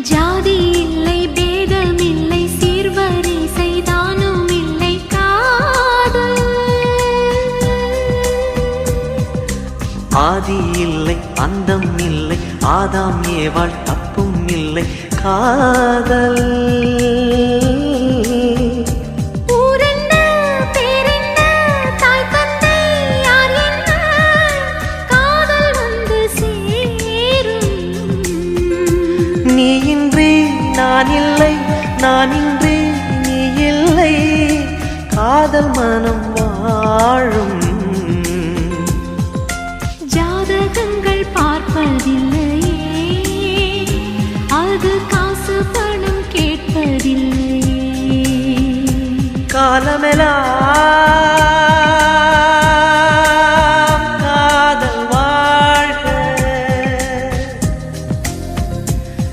ஜாதி இல்லை பேதம் இல்லை சீர்வரிசை தானும் இல்லை காதல் ஆதி இல்லை அந்தம் இல்லை ஆதாம் ஏவாள் தப்பும் இல்லை காதல் நான் இல்லை நான் இன்றி நீ இல்லை காதல் மனம் வாழும் ஜாதகங்கள் பார்ப்பதில்லையே அது காசு பணம் கேட்பதில்லையே காலமெல்லாம்